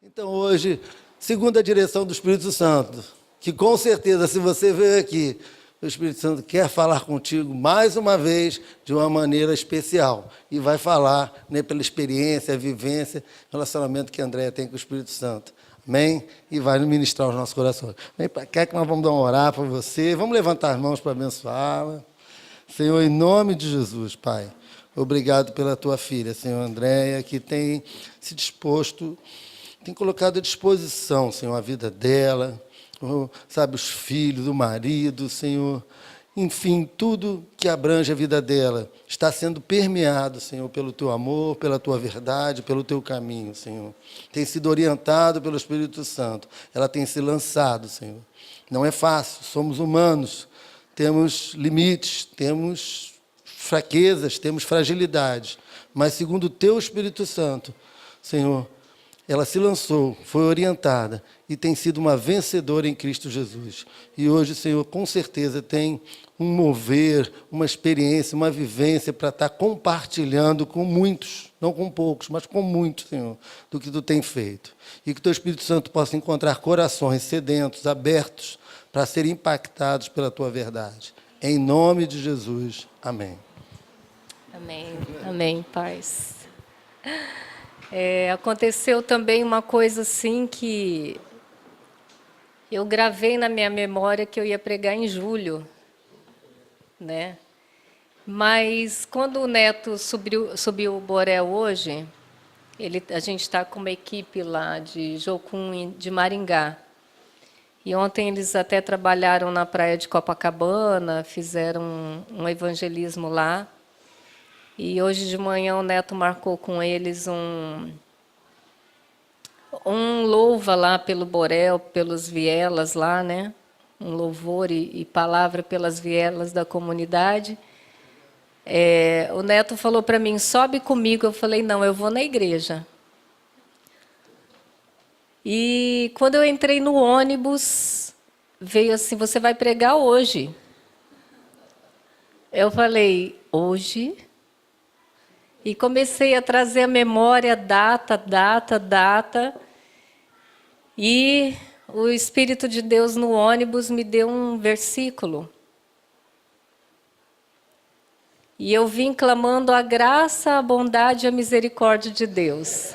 Então hoje, segundo a direção do Espírito Santo, que com certeza se você veio aqui, o Espírito Santo quer falar contigo mais uma vez de uma maneira especial. E vai falar, né, pela experiência, a vivência, relacionamento que a Andréia tem com o Espírito Santo. Amém? E vai ministrar os nossos corações. Vem para cá que nós vamos dar uma orar para você. Vamos levantar as mãos para abençoá-la. Senhor, em nome de Jesus, Pai, obrigado pela tua filha, Senhor Andréia, que tem se disposto, tem colocado à disposição, Senhor, a vida dela, sabe, os filhos, o marido, Senhor, enfim, tudo que abrange a vida dela está sendo permeado, Senhor, pelo teu amor, pela tua verdade, pelo teu caminho, Senhor. Tem sido orientado pelo Espírito Santo. Ela tem se lançado, Senhor. Não é fácil, somos humanos, temos limites, temos fraquezas, temos fragilidades, mas segundo o teu Espírito Santo, Senhor, ela se lançou, foi orientada e tem sido uma vencedora em Cristo Jesus. E hoje, Senhor, com certeza tem um mover, uma experiência, uma vivência para estar compartilhando com muitos, não com poucos, mas com muitos, Senhor, do que tu tem feito. E que o teu Espírito Santo possa encontrar corações sedentos, abertos, para serem impactados pela tua verdade. Em nome de Jesus. Amém. Amém. Amém, paz. Aconteceu também uma coisa assim que eu gravei na minha memória que eu ia pregar em julho, né? Mas quando o Neto subiu o Borel hoje, a gente está com uma equipe lá de Jocum, de Maringá. E ontem eles até trabalharam na praia de Copacabana, fizeram um evangelismo lá. E hoje de manhã o Neto marcou com eles um louva lá pelo Borel, pelos vielas lá, né? Um louvor e palavra pelas vielas da comunidade. O Neto falou para mim, sobe comigo. Eu falei, não, eu vou na igreja. E quando eu entrei no ônibus, veio assim, você vai pregar hoje. Eu falei, hoje? E comecei a trazer a memória, data. E o Espírito de Deus no ônibus me deu um versículo. E eu vim clamando a graça, a bondade e a misericórdia de Deus.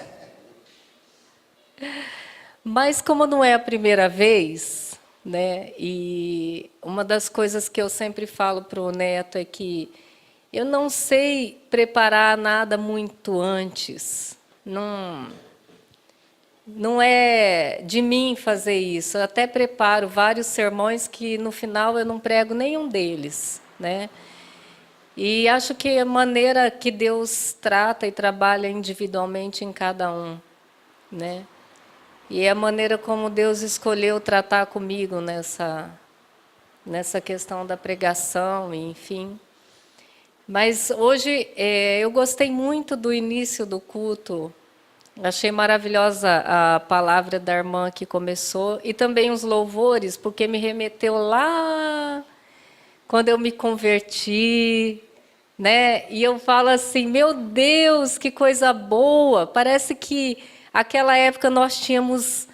Mas como não é a primeira vez, né? E uma das coisas que eu sempre falo para o Neto é que eu não sei preparar nada muito antes. Não é de mim fazer isso. Eu até preparo vários sermões que no final eu não prego nenhum deles, né? E acho que a maneira que Deus trata e trabalha individualmente em cada um, né? E é a maneira como Deus escolheu tratar comigo nessa questão da pregação, enfim. Mas hoje eu gostei muito do início do culto. Achei maravilhosa a palavra da irmã que começou e também os louvores, porque me remeteu lá quando eu me converti, né? E eu falo assim, meu Deus, que coisa boa! Parece que aquela época nós tínhamos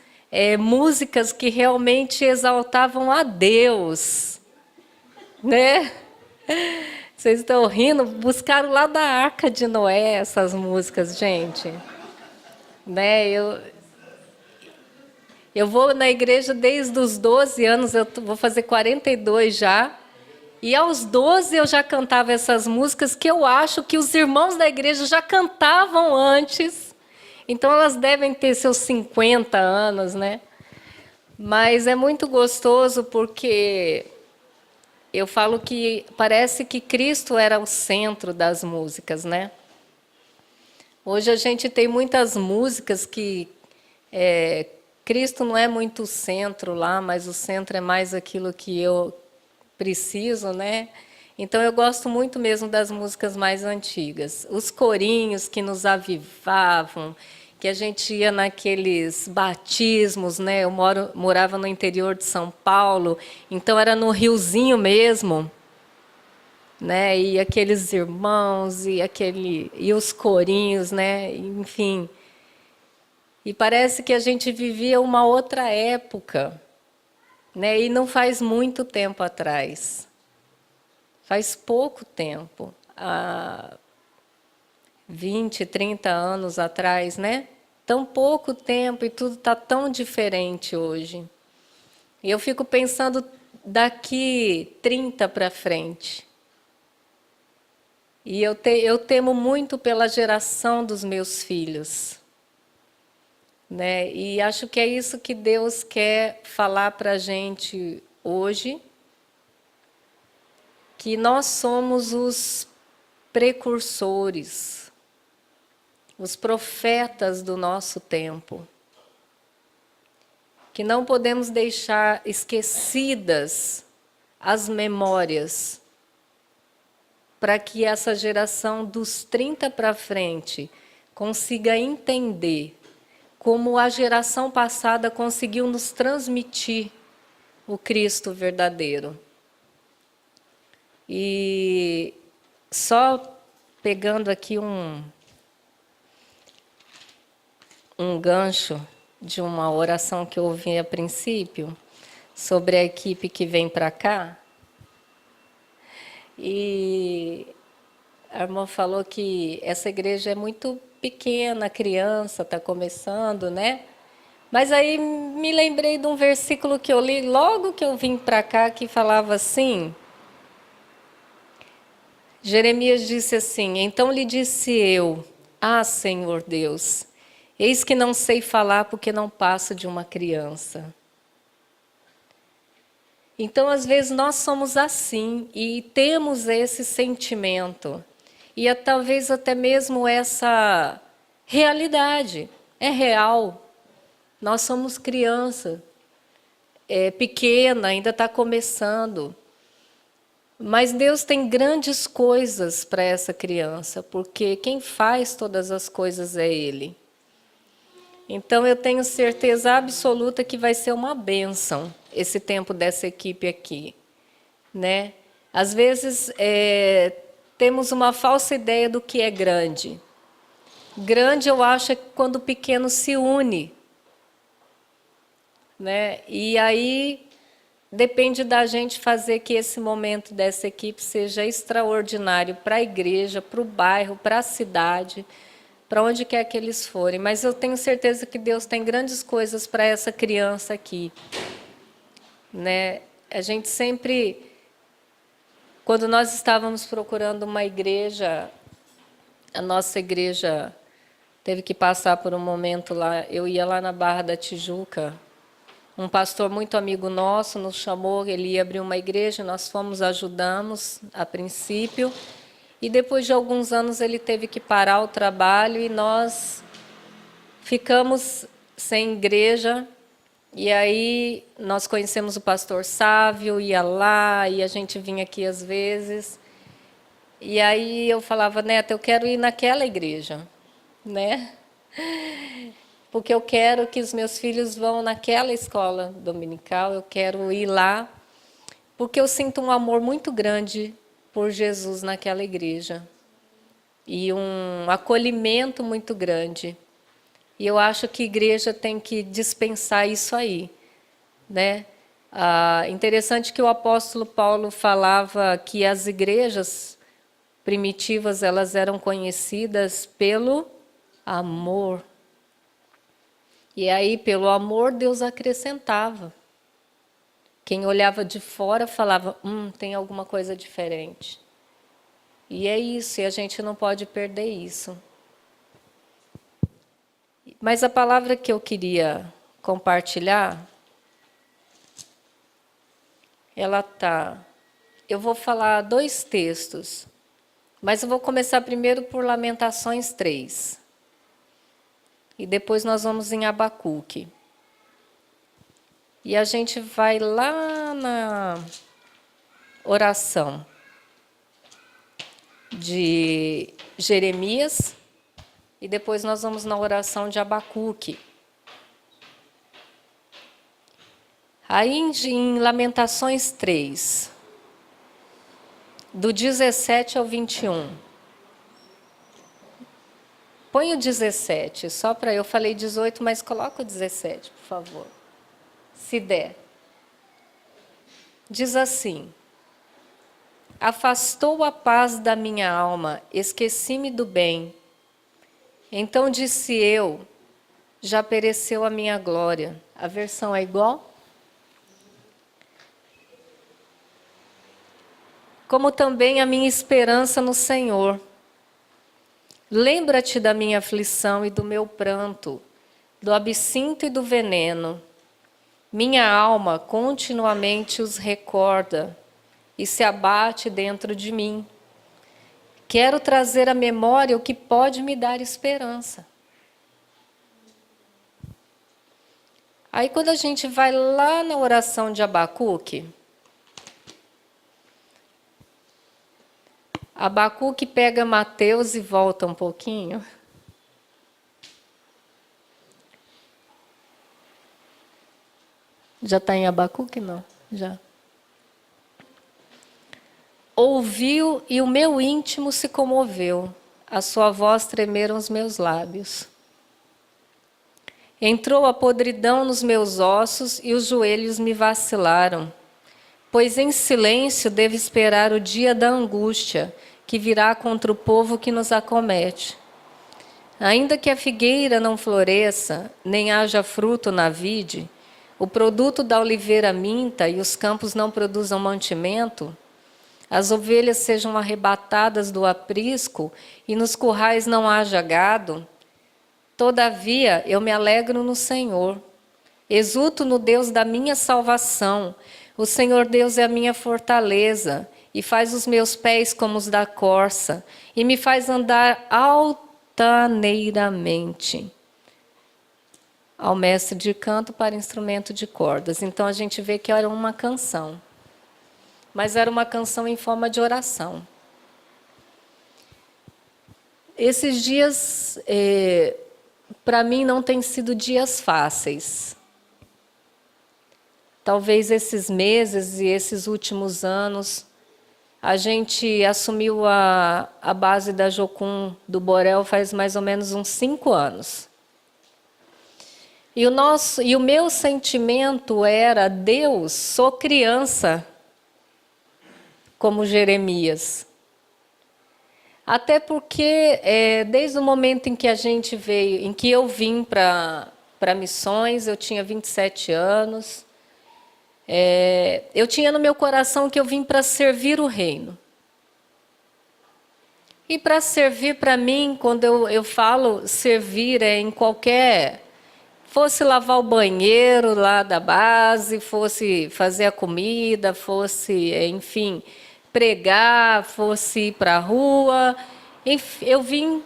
músicas que realmente exaltavam a Deus, né? Vocês estão rindo? Buscaram lá da Arca de Noé essas músicas, gente. Né? Eu vou na igreja desde os 12 anos, eu vou fazer 42 já. E aos 12 eu já cantava essas músicas que eu acho que os irmãos da igreja já cantavam antes. Então elas devem ter seus 50 anos, né? Mas é muito gostoso porque eu falo que parece que Cristo era o centro das músicas, né? Hoje a gente tem muitas músicas que Cristo não é muito o centro lá, mas o centro é mais aquilo que eu preciso, né? Então eu gosto muito mesmo das músicas mais antigas. Os corinhos que nos avivavam, que a gente ia naqueles batismos, né? Eu morava no interior de São Paulo, então era no riozinho mesmo, né? E aqueles irmãos e os corinhos, né? Enfim. E parece que a gente vivia uma outra época, né? E não faz muito tempo atrás. Faz pouco tempo, há 20, 30 anos atrás, né? Tão pouco tempo e tudo está tão diferente hoje. E eu fico pensando daqui 30 para frente. E eu temo muito pela geração dos meus filhos, né? E acho que é isso que Deus quer falar para a gente hoje, que nós somos os precursores, os profetas do nosso tempo, que não podemos deixar esquecidas as memórias, para que essa geração dos 30 para frente consiga entender como a geração passada conseguiu nos transmitir o Cristo verdadeiro. E só pegando aqui um gancho de uma oração que eu ouvi a princípio, sobre a equipe que vem para cá. E a irmã falou que essa igreja é muito pequena, a criança está começando, né? Mas aí me lembrei de um versículo que eu li logo que eu vim para cá, que falava assim... Jeremias disse assim: então lhe disse eu, Senhor Deus, eis que não sei falar porque não passo de uma criança. Então, às vezes, nós somos assim e temos esse sentimento. E talvez até mesmo essa realidade. É real. Nós somos criança, pequena, ainda está começando. Mas Deus tem grandes coisas para essa criança, porque quem faz todas as coisas é Ele. Então eu tenho certeza absoluta que vai ser uma bênção esse tempo dessa equipe aqui, né? Às vezes temos uma falsa ideia do que é grande. Grande eu acho é quando o pequeno se une, né? E aí depende da gente fazer que esse momento dessa equipe seja extraordinário para a igreja, para o bairro, para a cidade, para onde quer que eles forem. Mas eu tenho certeza que Deus tem grandes coisas para essa criança aqui, né? A gente sempre, quando nós estávamos procurando uma igreja, a nossa igreja teve que passar por um momento lá, eu ia lá na Barra da Tijuca. Um pastor muito amigo nosso nos chamou, ele ia abrir uma igreja, nós fomos, ajudamos a princípio. E depois de alguns anos ele teve que parar o trabalho e nós ficamos sem igreja. E aí nós conhecemos o pastor Sávio, ia lá, e a gente vinha aqui às vezes. E aí eu falava, Neta, eu quero ir naquela igreja, né? Porque eu quero que os meus filhos vão naquela escola dominical, eu quero ir lá, porque eu sinto um amor muito grande por Jesus naquela igreja, e um acolhimento muito grande. E eu acho que a igreja tem que dispensar isso aí, né? Interessante que o apóstolo Paulo falava que as igrejas primitivas elas eram conhecidas pelo amor. E aí, pelo amor, Deus acrescentava. Quem olhava de fora falava, tem alguma coisa diferente. E é isso, e a gente não pode perder isso. Mas a palavra que eu queria compartilhar, ela está... Eu vou falar 2 textos, mas eu vou começar primeiro por Lamentações 3. E depois nós vamos em Abacuque. E a gente vai lá na oração de Jeremias e depois nós vamos na oração de Abacuque. Aí em Lamentações 3, do 17 ao 21. Põe o 17, só para... Eu falei 18, mas coloca o 17, por favor. Se der. Diz assim: afastou a paz da minha alma, esqueci-me do bem. Então disse eu, já pereceu a minha glória. A versão é igual? Como também a minha esperança no Senhor. Lembra-te da minha aflição e do meu pranto, do absinto e do veneno. Minha alma continuamente os recorda e se abate dentro de mim. Quero trazer à memória o que pode me dar esperança. Aí quando a gente vai lá na oração de Abacuque, Abacuque pega Mateus e volta um pouquinho. Já está em Abacuque? Não, já. Ouviu e o meu íntimo se comoveu, a sua voz tremeram os meus lábios. Entrou a podridão nos meus ossos e os joelhos me vacilaram, pois em silêncio devo esperar o dia da angústia, que virá contra o povo que nos acomete. Ainda que a figueira não floresça, nem haja fruto na vide, o produto da oliveira minta e os campos não produzam mantimento, as ovelhas sejam arrebatadas do aprisco e nos currais não haja gado, todavia eu me alegro no Senhor, exulto no Deus da minha salvação. O Senhor Deus é a minha fortaleza e faz os meus pés como os da corça e me faz andar altaneiramente. Ao mestre de canto para instrumento de cordas. Então a gente vê que era uma canção. Mas era uma canção em forma de oração. Esses dias, para mim, não têm sido dias fáceis. Talvez esses meses e esses últimos anos, a gente assumiu a base da Jocum do Borel faz mais ou menos uns 5 anos. E o meu sentimento era: Deus, sou criança, como Jeremias. Até porque, desde o momento em que a gente veio, em que eu vim para missões, eu tinha 27 anos, eu tinha no meu coração que eu vim para servir o reino. E para servir, para mim, quando eu falo servir, em qualquer... Fosse lavar o banheiro lá da base, fosse fazer a comida, fosse, enfim, pregar, fosse ir para a rua. Enfim,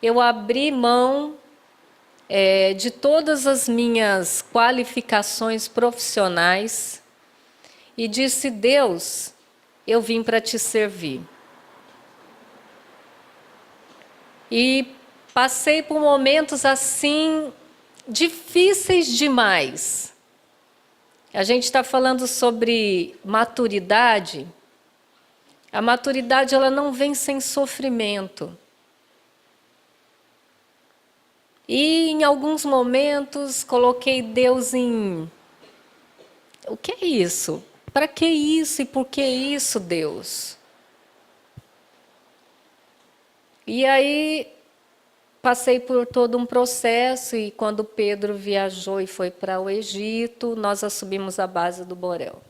eu abri mão de todas as minhas qualificações profissionais e disse: Deus, eu vim para te servir. E passei por momentos assim difíceis demais. A gente está falando sobre maturidade. A maturidade, ela não vem sem sofrimento. E em alguns momentos coloquei Deus em... O que é isso? Para que isso e por que isso, Deus? E aí passei por todo um processo, e quando Pedro viajou e foi para o Egito, nós assumimos a base do Borel.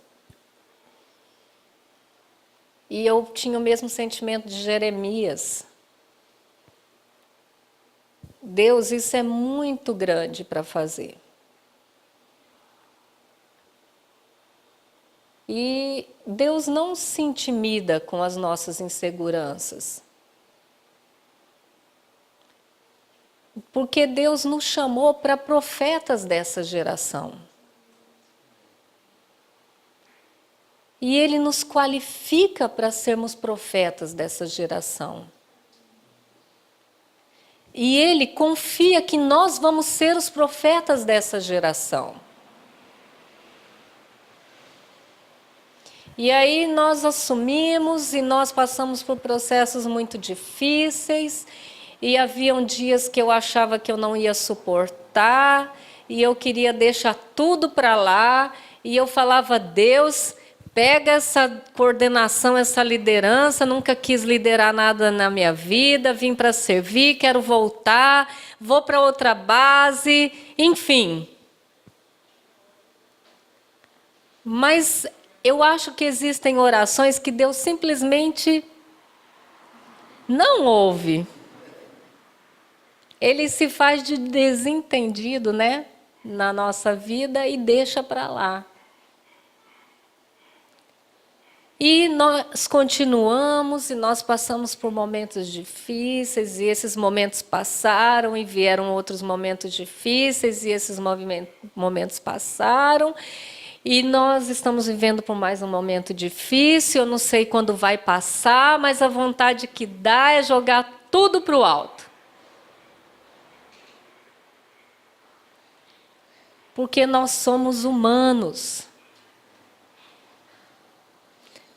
E eu tinha o mesmo sentimento de Jeremias. Deus, isso é muito grande para fazer. E Deus não se intimida com as nossas inseguranças. Porque Deus nos chamou para profetas dessa geração. E Ele nos qualifica para sermos profetas dessa geração. E Ele confia que nós vamos ser os profetas dessa geração. E aí nós assumimos e nós passamos por processos muito difíceis. e haviam dias que eu achava que eu não ia suportar, e eu queria deixar tudo para lá, e eu falava: Deus, pega essa coordenação, essa liderança, nunca quis liderar nada na minha vida, vim para servir, quero voltar, vou para outra base, enfim. Mas eu acho que existem orações que Deus simplesmente não ouve. Ele se faz de desentendido, né, na nossa vida e deixa para lá. E nós continuamos e nós passamos por momentos difíceis, e esses momentos passaram e vieram outros momentos difíceis, e esses momentos passaram. E nós estamos vivendo por mais um momento difícil, eu não sei quando vai passar, mas a vontade que dá é jogar tudo para o alto. Porque nós somos humanos.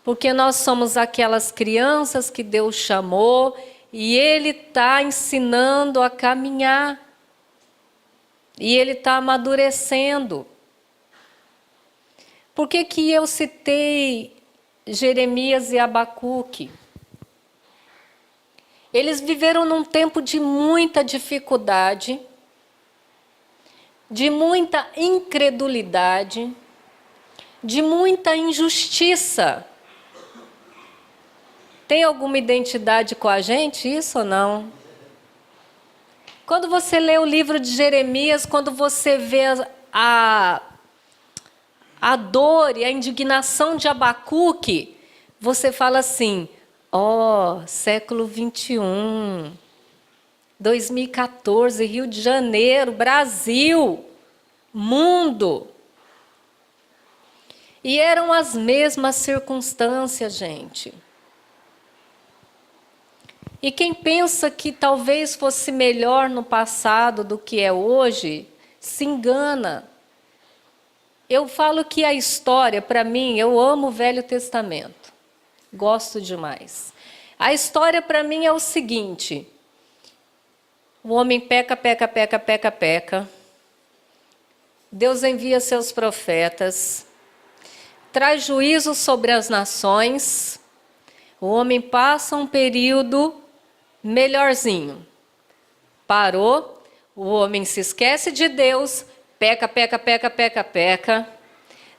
Porque nós somos aquelas crianças que Deus chamou e Ele está ensinando a caminhar. E Ele está amadurecendo. Por que que eu citei Jeremias e Abacuque? Eles viveram num tempo de muita dificuldade, de muita incredulidade, de muita injustiça. Tem alguma identidade com a gente, isso ou não? Quando você lê o livro de Jeremias, quando você vê a dor e a indignação de Abacuque, você fala assim: século 21, 2014, Rio de Janeiro, Brasil, mundo. E eram as mesmas circunstâncias, gente. E quem pensa que talvez fosse melhor no passado do que é hoje, se engana. Eu falo que a história, para mim, eu amo o Velho Testamento. Gosto demais. A história, para mim, é o seguinte: o homem peca, peca, peca, peca, peca. Deus envia seus profetas, traz juízo sobre as nações. O homem passa um período melhorzinho. Parou, o homem se esquece de Deus, peca, peca, peca, peca, peca.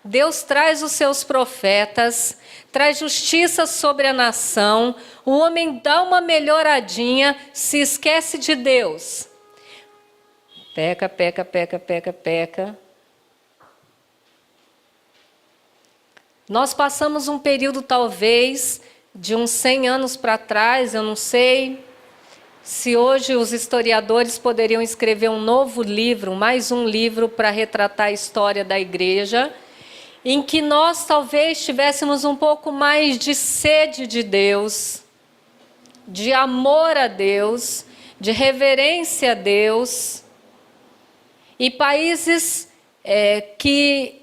Deus traz os seus profetas, traz justiça sobre a nação. O homem dá uma melhoradinha, se esquece de Deus. Peca, peca, peca, peca, peca. Nós passamos um período, talvez, de uns 100 anos para trás, eu não sei se hoje os historiadores poderiam escrever um novo livro, mais um livro para retratar a história da igreja, em que nós talvez tivéssemos um pouco mais de sede de Deus, de amor a Deus, de reverência a Deus, e países que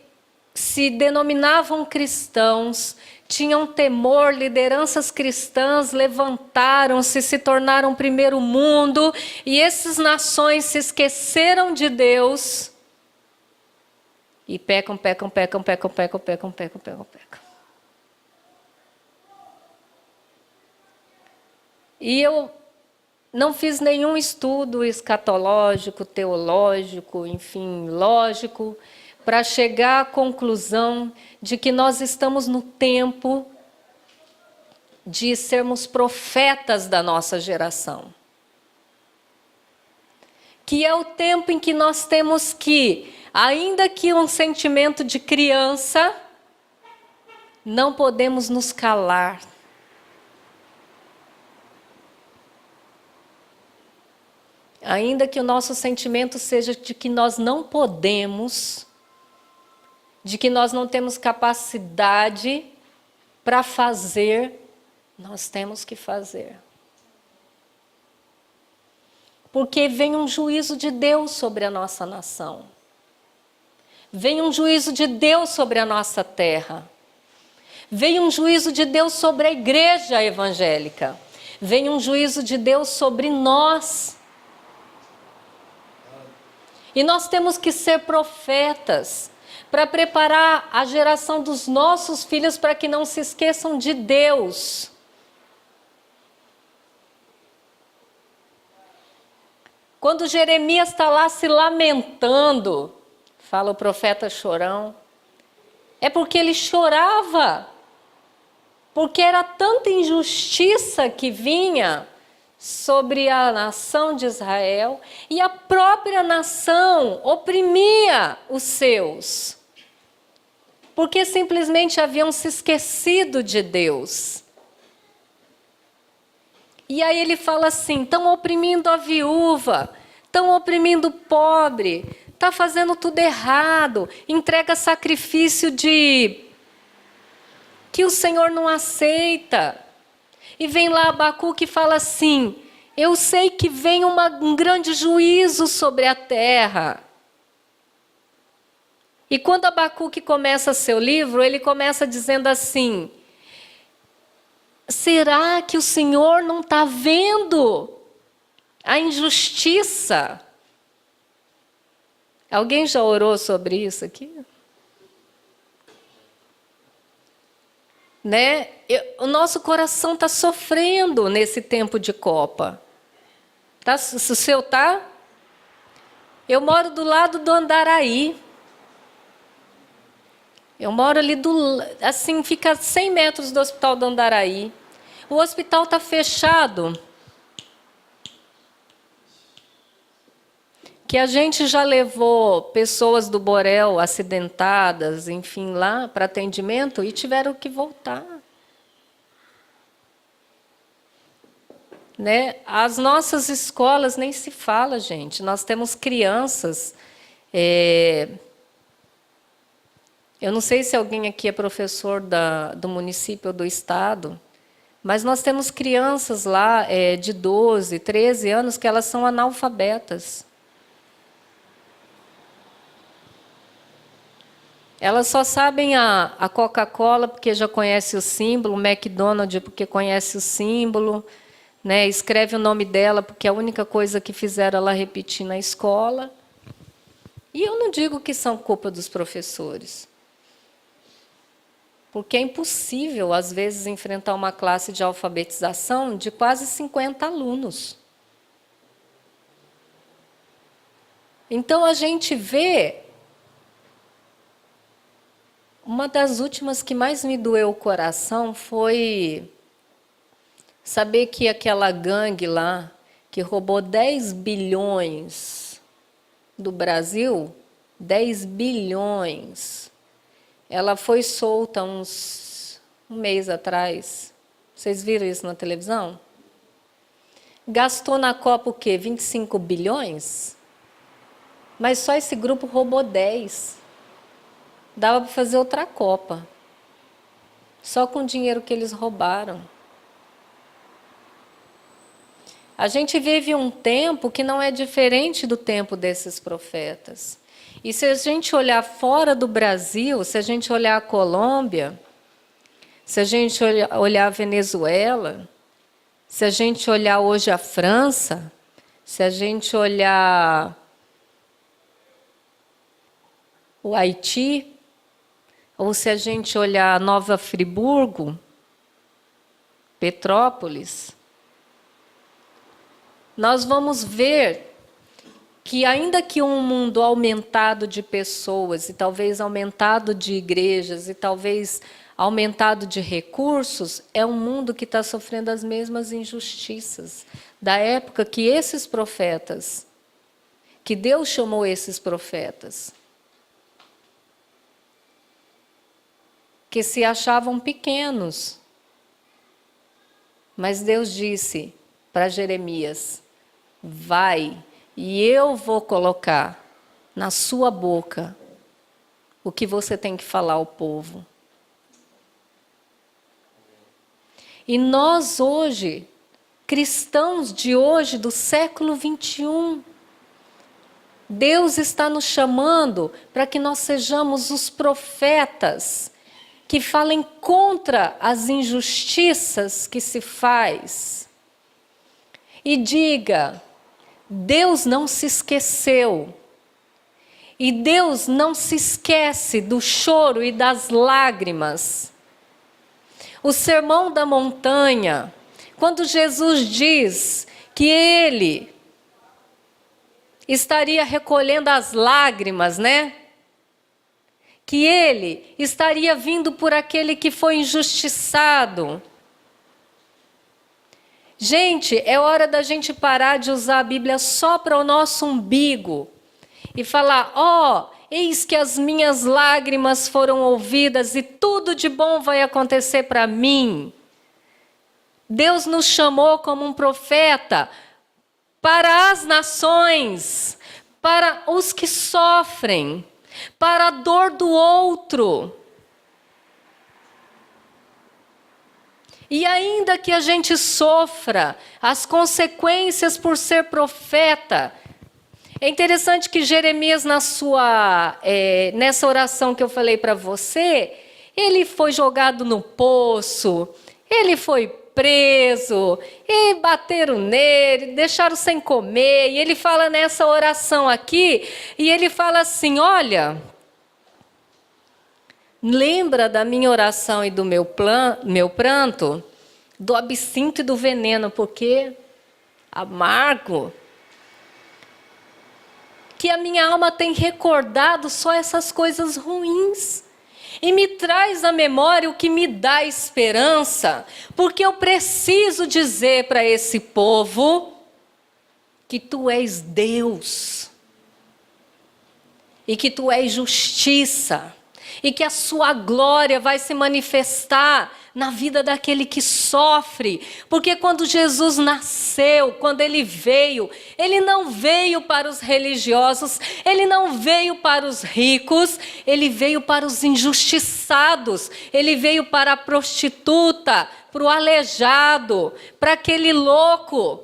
se denominavam cristãos, tinham temor, lideranças cristãs levantaram-se, se tornaram primeiro mundo, e essas nações se esqueceram de Deus e pecam, pecam, pecam, pecam, pecam, pecam, pecam, pecam, pecam. E eu não fiz nenhum estudo escatológico, teológico, enfim, lógico, para chegar à conclusão de que nós estamos no tempo de sermos profetas da nossa geração. Que é o tempo em que nós temos que, ainda que um sentimento de criança, não podemos nos calar. Ainda que o nosso sentimento seja de que nós não podemos, de que nós não temos capacidade para fazer, nós temos que fazer. Porque vem um juízo de Deus sobre a nossa nação. Vem um juízo de Deus sobre a nossa terra. Vem um juízo de Deus sobre a igreja evangélica. vem um juízo de Deus sobre nós. E nós temos que ser profetas para preparar a geração dos nossos filhos para que não se esqueçam de Deus. Quando Jeremias está lá se lamentando, fala o profeta chorão, é porque ele chorava, porque era tanta injustiça que vinha sobre a nação de Israel, e a própria nação oprimia os seus, porque simplesmente haviam se esquecido de Deus. E aí ele fala assim, estão oprimindo a viúva, estão oprimindo o pobre, está fazendo tudo errado, entrega sacrifício que o Senhor não aceita. E vem lá Abacuque e fala assim, eu sei que vem um grande juízo sobre a terra. E quando Abacuque começa seu livro, ele começa dizendo assim, será que o Senhor não está vendo a injustiça? Alguém já orou sobre isso aqui? Né? O nosso coração está sofrendo nesse tempo de Copa. Tá? O seu tá? Eu moro do lado do Andaraí. Eu moro ali assim, fica a 100 metros do Hospital do Andaraí. O hospital está fechado. Que a gente já levou pessoas do Borel acidentadas, enfim, lá para atendimento e tiveram que voltar. Né? As nossas escolas nem se fala, gente. Nós temos crianças. Eu não sei se alguém aqui é professor do município ou do estado, mas nós temos crianças lá de 12, 13 anos que elas são analfabetas. Elas só sabem a Coca-Cola porque já conhece o símbolo, o McDonald's porque conhece o símbolo, né? Escreve o nome dela porque é a única coisa que fizeram ela repetir na escola. E eu não digo que são culpa dos professores. Porque é impossível, às vezes, enfrentar uma classe de alfabetização de quase 50 alunos. Então, a gente vê. Uma das últimas que mais me doeu o coração foi saber que aquela gangue lá, que roubou 10 bilhões do Brasil, 10 bilhões, ela foi solta um mês atrás. Vocês viram isso na televisão? Gastou na Copa o quê? 25 bilhões? Mas só esse grupo roubou 10. Dava para fazer outra Copa. Só com o dinheiro que eles roubaram. A gente vive um tempo que não é diferente do tempo desses profetas. E se a gente olhar fora do Brasil, se a gente olhar a Colômbia, se a gente olhar a Venezuela, se a gente olhar hoje a França, se a gente olhar o Haiti, ou se a gente olhar Nova Friburgo, Petrópolis, nós vamos ver que, ainda que um mundo aumentado de pessoas, e talvez aumentado de igrejas, e talvez aumentado de recursos, é um mundo que está sofrendo as mesmas injustiças da época que esses profetas, que Deus chamou esses profetas, que se achavam pequenos. Mas Deus disse para Jeremias, vai, e eu vou colocar na sua boca o que você tem que falar ao povo. E nós hoje, cristãos de hoje, do século 21, Deus está nos chamando para que nós sejamos os profetas que falem contra as injustiças que se faz e diga: Deus não se esqueceu. E Deus não se esquece do choro e das lágrimas. O Sermão da Montanha, quando Jesus diz que Ele estaria recolhendo as lágrimas, né? Que Ele estaria vindo por aquele que foi injustiçado. Gente, é hora da gente parar de usar a Bíblia só para o nosso umbigo e falar: ó, eis que as minhas lágrimas foram ouvidas e tudo de bom vai acontecer para mim. Deus nos chamou como um profeta para as nações, para os que sofrem, para a dor do outro. E ainda que a gente sofra as consequências por ser profeta, é interessante que Jeremias, nessa oração que eu falei para você, ele foi jogado no poço, ele foi preso, e bateram nele, deixaram sem comer, e ele fala nessa oração aqui, e ele fala assim: olha, lembra da minha oração e do meu pranto, do absinto e do veneno, porque amargo, que a minha alma tem recordado só essas coisas ruins. E me traz à memória o que me dá esperança, porque eu preciso dizer para esse povo que tu és Deus, e que tu és justiça, e que a sua glória vai se manifestar na vida daquele que sofre. Porque quando Jesus nasceu, quando ele veio, ele não veio para os religiosos, ele não veio para os ricos, ele veio para os injustiçados, ele veio para a prostituta, para o aleijado, para aquele louco.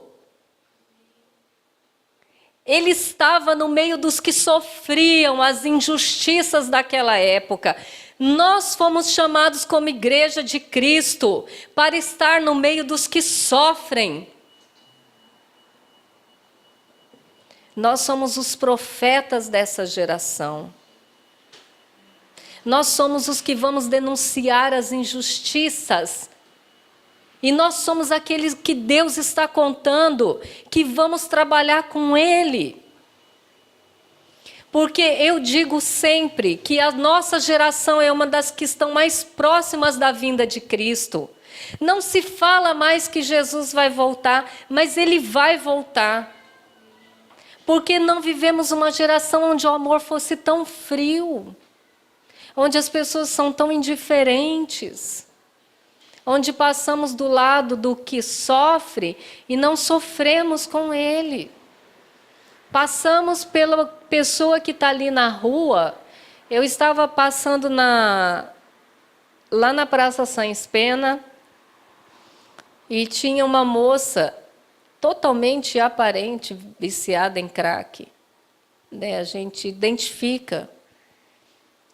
Ele estava no meio dos que sofriam as injustiças daquela época. Nós fomos chamados como igreja de Cristo para estar no meio dos que sofrem. Nós somos os profetas dessa geração. Nós somos os que vamos denunciar as injustiças. E nós somos aqueles que Deus está contando, que vamos trabalhar com Ele. Porque eu digo sempre que a nossa geração é uma das que estão mais próximas da vinda de Cristo. Não se fala mais que Jesus vai voltar, mas Ele vai voltar. Porque não vivemos uma geração onde o amor fosse tão frio, onde as pessoas são tão indiferentes, onde passamos do lado do que sofre e não sofremos com ele. Passamos pela pessoa que está ali na rua. Eu estava passando lá na Praça Sans Pena e tinha uma moça totalmente aparente, viciada em crack. A gente identifica.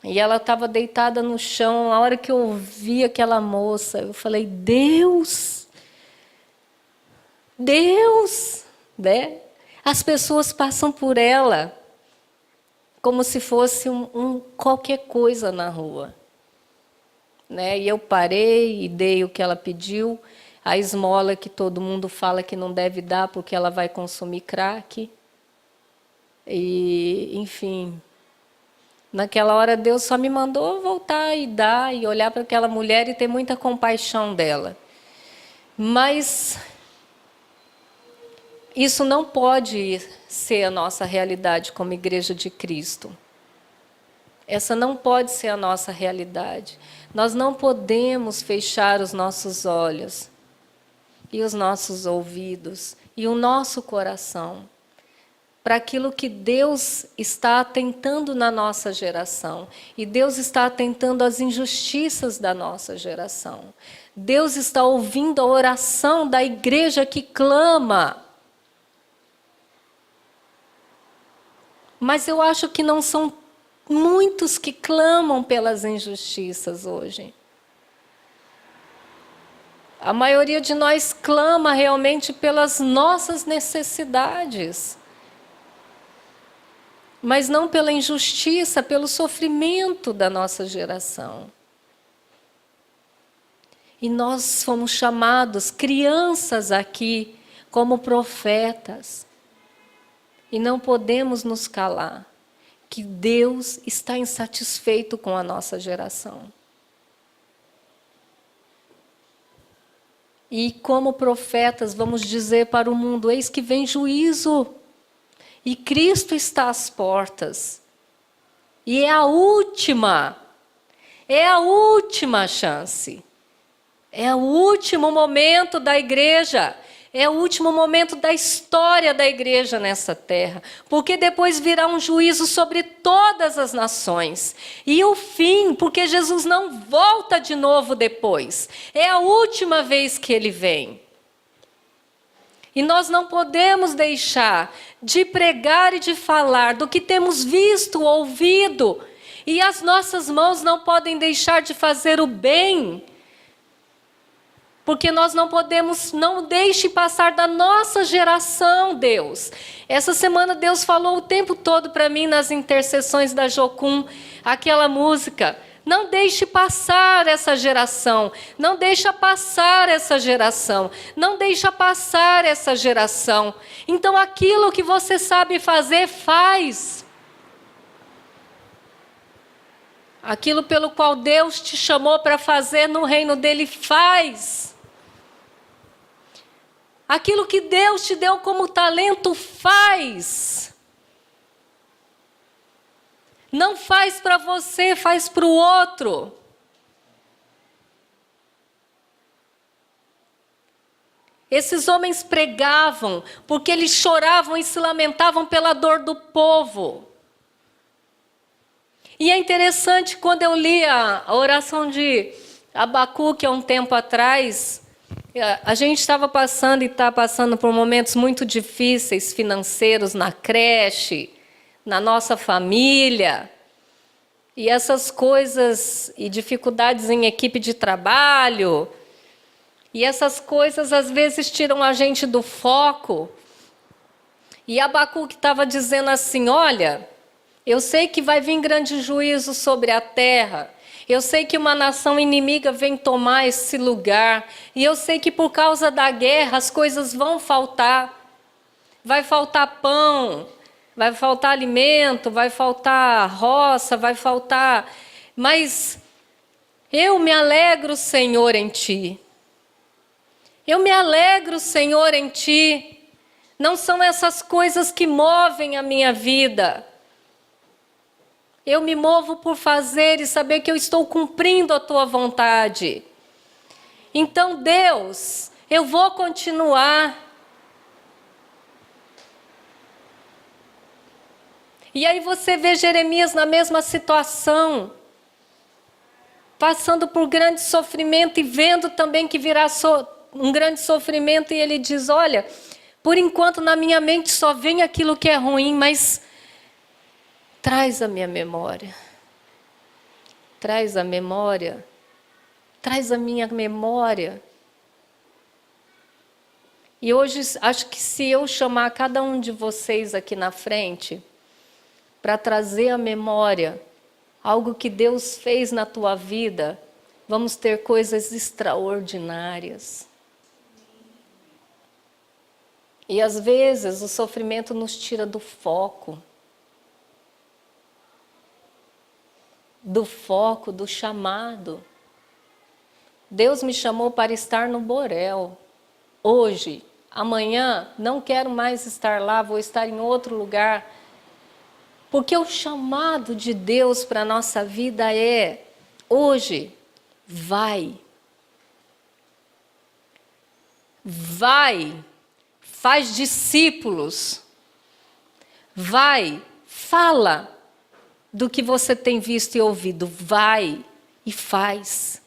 E ela estava deitada no chão. A hora que eu vi aquela moça, eu falei: Deus! Deus! Né? As pessoas passam por ela como se fosse qualquer coisa na rua. Né? E eu parei e dei o que ela pediu, a esmola que todo mundo fala que não deve dar porque ela vai consumir crack. E, enfim, naquela hora Deus só me mandou voltar e dar e olhar para aquela mulher e ter muita compaixão dela. Mas isso não pode ser a nossa realidade como igreja de Cristo. Essa não pode ser a nossa realidade. Nós não podemos fechar os nossos olhos e os nossos ouvidos e o nosso coração para aquilo que Deus está atentando na nossa geração. E Deus está atentando às injustiças da nossa geração. Deus está ouvindo a oração da igreja que clama. Mas eu acho que não são muitos que clamam pelas injustiças hoje. A maioria de nós clama realmente pelas nossas necessidades, mas não pela injustiça, pelo sofrimento da nossa geração. E nós fomos chamados, crianças aqui, como profetas. E não podemos nos calar, que Deus está insatisfeito com a nossa geração. E como profetas vamos dizer para o mundo, eis que vem juízo, e Cristo está às portas. E é a última chance. É o último momento da igreja, é o último momento da história da igreja nessa terra, porque depois virá um juízo sobre todas as nações. E o fim, porque Jesus não volta de novo depois, é a última vez que ele vem. E nós não podemos deixar de pregar e de falar do que temos visto, ouvido, e as nossas mãos não podem deixar de fazer o bem, porque nós não podemos, não deixe passar da nossa geração, Deus. Essa semana Deus falou o tempo todo para mim nas intercessões da Jocum, aquela música, não deixe passar essa geração, não deixa passar essa geração, não deixa passar essa geração. Então aquilo que você sabe fazer, faz. Aquilo pelo qual Deus te chamou para fazer no reino dele, faz. Aquilo que Deus te deu como talento, faz. Não faz para você, faz para o outro. Esses homens pregavam porque eles choravam e se lamentavam pela dor do povo. E é interessante, quando eu li a oração de Abacuque há um tempo atrás, a gente estava passando e está passando por momentos muito difíceis financeiros na creche, na nossa família, e essas coisas e dificuldades em equipe de trabalho, e essas coisas às vezes tiram a gente do foco. E Abacuque estava dizendo assim, olha, eu sei que vai vir grande juízo sobre a terra, eu sei que uma nação inimiga vem tomar esse lugar, e eu sei que por causa da guerra as coisas vão faltar. Vai faltar pão, vai faltar alimento, vai faltar roça, vai faltar... Mas eu me alegro, Senhor, em Ti. Eu me alegro, Senhor, em Ti. Não são essas coisas que movem a minha vida. Eu me movo por fazer e saber que eu estou cumprindo a Tua vontade. Então, Deus, eu vou continuar. E aí você vê Jeremias na mesma situação, passando por grande sofrimento e vendo também que virá um grande sofrimento, e ele diz, olha, por enquanto na minha mente só vem aquilo que é ruim, mas... traz a minha memória, traz a memória, traz a minha memória. E hoje, acho que se eu chamar cada um de vocês aqui na frente, para trazer a memória, algo que Deus fez na tua vida, vamos ter coisas extraordinárias. E às vezes o sofrimento nos tira do foco, do chamado. Deus me chamou para estar no Borel. Hoje, amanhã, não quero mais estar lá, vou estar em outro lugar. Porque o chamado de Deus para a nossa vida é, hoje, vai. Vai, faz discípulos. Vai, fala do que você tem visto e ouvido, vai e faz.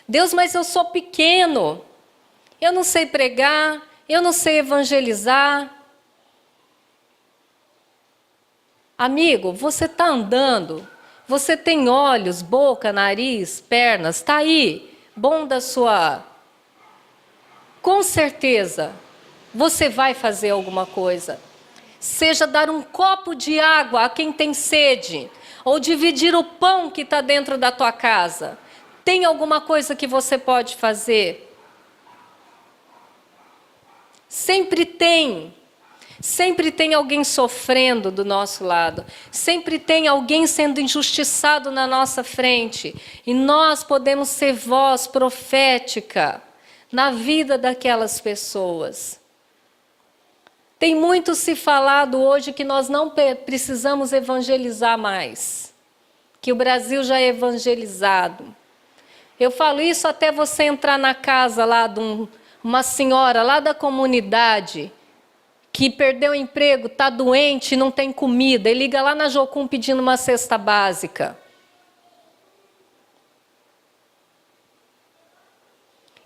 Deus, mas eu sou pequeno, eu não sei pregar, eu não sei evangelizar. Amigo, você está andando, você tem olhos, boca, nariz, pernas, está aí, bom da sua com certeza, você vai fazer alguma coisa. Seja dar um copo de água a quem tem sede, ou dividir o pão que está dentro da tua casa. Tem alguma coisa que você pode fazer? Sempre tem. Sempre tem alguém sofrendo do nosso lado. Sempre tem alguém sendo injustiçado na nossa frente. E nós podemos ser voz profética na vida daquelas pessoas. Tem muito se falado hoje que nós não precisamos evangelizar mais. Que o Brasil já é evangelizado. Eu falo isso até você entrar na casa lá de uma senhora lá da comunidade que perdeu o emprego, está doente, não tem comida, e liga lá na Jocum pedindo uma cesta básica.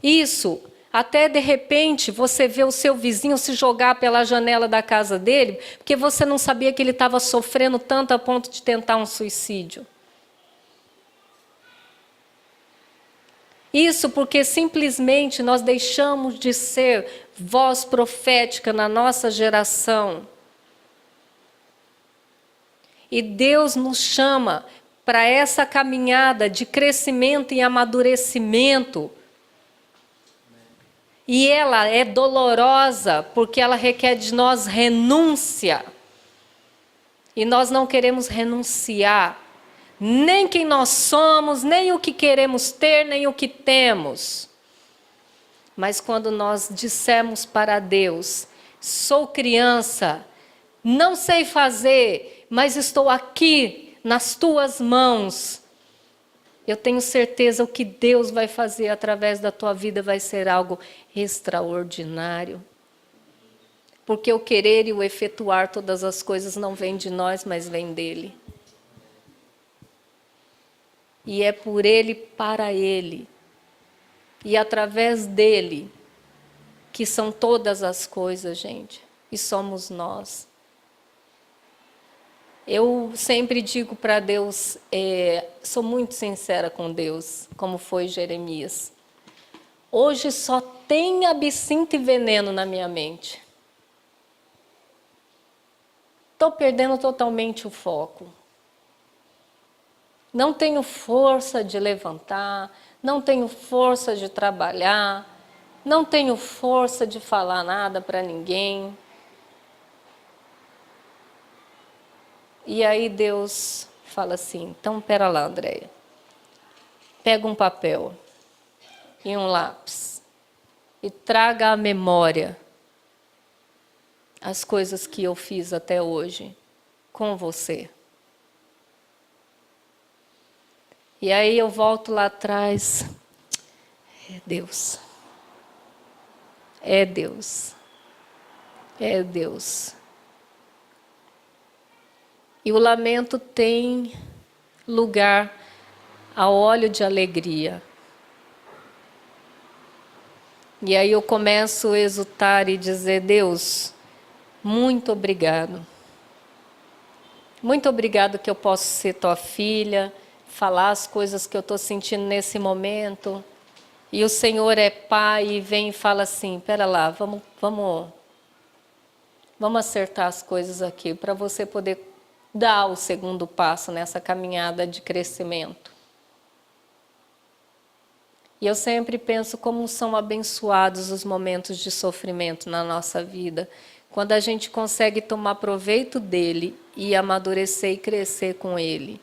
Isso, até de repente você vê o seu vizinho se jogar pela janela da casa dele, porque você não sabia que ele estava sofrendo tanto a ponto de tentar um suicídio. Isso porque simplesmente nós deixamos de ser voz profética na nossa geração. E Deus nos chama para essa caminhada de crescimento e amadurecimento. E ela é dolorosa porque ela requer de nós renúncia. E nós não queremos renunciar. Nem quem nós somos, nem o que queremos ter, nem o que temos. Mas quando nós dissemos para Deus, sou criança, não sei fazer, mas estou aqui nas tuas mãos. Eu tenho certeza o que Deus vai fazer através da tua vida vai ser algo extraordinário. Porque o querer e o efetuar todas as coisas não vem de nós, mas vem dele. E é por Ele, para Ele, e através dEle, que são todas as coisas, gente, e somos nós. Eu sempre digo para Deus, sou muito sincera com Deus, como foi Jeremias. Hoje só tem absinto e veneno na minha mente. Estou perdendo totalmente o foco. Não tenho força de levantar, não tenho força de trabalhar, não tenho força de falar nada para ninguém. E aí Deus fala assim, então pera lá, Andréia, pega um papel e um lápis e traga à memória as coisas que eu fiz até hoje com você. E aí eu volto lá atrás, é Deus, é Deus, é Deus. E o lamento tem lugar a óleo de alegria. E aí eu começo a exultar e dizer, Deus, muito obrigado. Muito obrigado que eu posso ser tua filha, falar as coisas que eu estou sentindo nesse momento. E o Senhor é Pai e vem e fala assim, pera lá, vamos acertar as coisas aqui, para você poder dar o segundo passo nessa caminhada de crescimento. E eu sempre penso como são abençoados os momentos de sofrimento na nossa vida, quando a gente consegue tomar proveito dele e amadurecer e crescer com ele.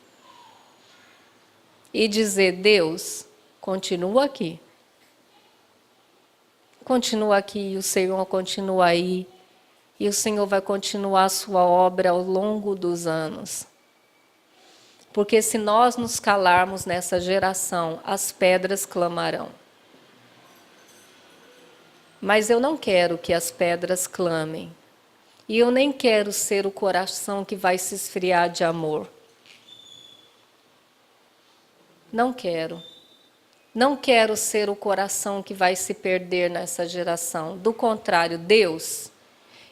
E dizer, Deus, continua aqui. Continua aqui, e o Senhor continua aí. E o Senhor vai continuar a sua obra ao longo dos anos. Porque se nós nos calarmos nessa geração, as pedras clamarão. Mas eu não quero que as pedras clamem. E eu nem quero ser o coração que vai se esfriar de amor. Não quero. Não quero ser o coração que vai se perder nessa geração. Do contrário, Deus,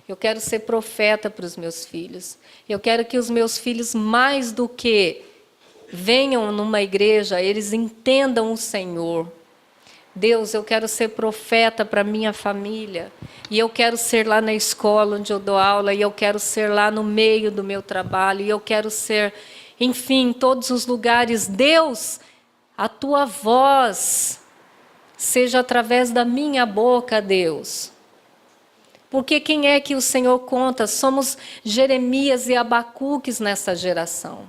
eu quero ser profeta para os meus filhos. Eu quero que os meus filhos, mais do que venham numa igreja, eles entendam o Senhor. Deus, eu quero ser profeta para minha família, e eu quero ser lá na escola onde eu dou aula, e eu quero ser lá no meio do meu trabalho, e eu quero ser, enfim, em todos os lugares. Deus, a tua voz seja através da minha boca, Deus. Porque quem é que o Senhor conta? Somos Jeremias e Abacuques nessa geração.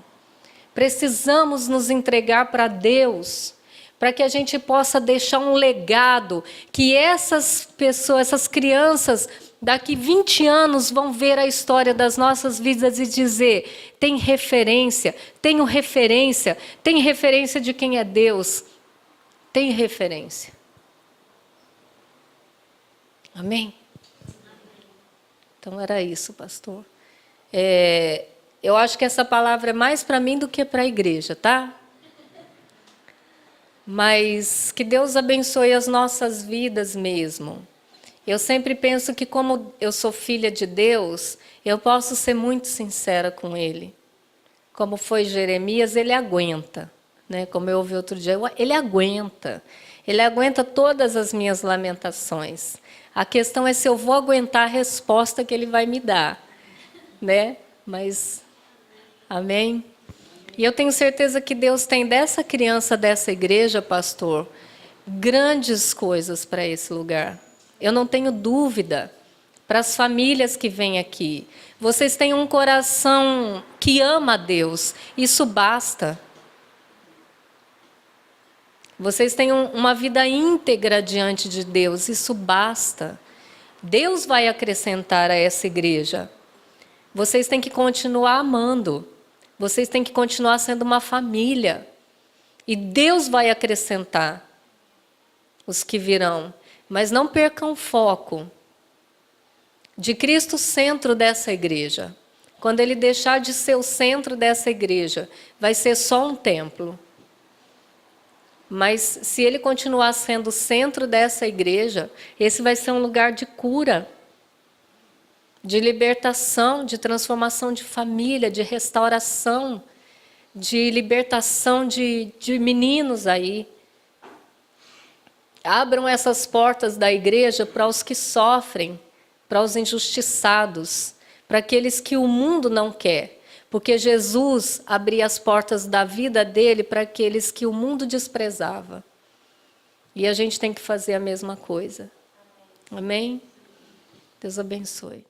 Precisamos nos entregar para Deus, para que a gente possa deixar um legado, que essas pessoas, essas crianças, daqui 20 anos vão ver a história das nossas vidas e dizer, tem referência de quem é Deus, tem referência. Amém? Então era isso, pastor. Eu acho que essa palavra é mais para mim do que para a igreja, tá? Mas que Deus abençoe as nossas vidas mesmo. Eu sempre penso que como eu sou filha de Deus, eu posso ser muito sincera com Ele. Como foi Jeremias, ele aguenta. Né? Como eu ouvi outro dia, ele aguenta. Ele aguenta todas as minhas lamentações. A questão é se eu vou aguentar a resposta que Ele vai me dar. Né? Mas, amém? E eu tenho certeza que Deus tem dessa criança, dessa igreja, pastor, grandes coisas para esse lugar. Eu não tenho dúvida. Para as famílias que vêm aqui. Vocês têm um coração que ama a Deus. Isso basta. Vocês têm uma vida íntegra diante de Deus. Isso basta. Deus vai acrescentar a essa igreja. Vocês têm que continuar amando. Vocês têm que continuar sendo uma família. E Deus vai acrescentar os que virão. Mas não percam o foco de Cristo centro dessa igreja. Quando Ele deixar de ser o centro dessa igreja, vai ser só um templo. Mas se Ele continuar sendo o centro dessa igreja, esse vai ser um lugar de cura, de libertação, de transformação de família, de restauração, de libertação de meninos aí. Abram essas portas da igreja para os que sofrem, para os injustiçados, para aqueles que o mundo não quer. Porque Jesus abria as portas da vida dele para aqueles que o mundo desprezava. E a gente tem que fazer a mesma coisa. Amém? Deus abençoe.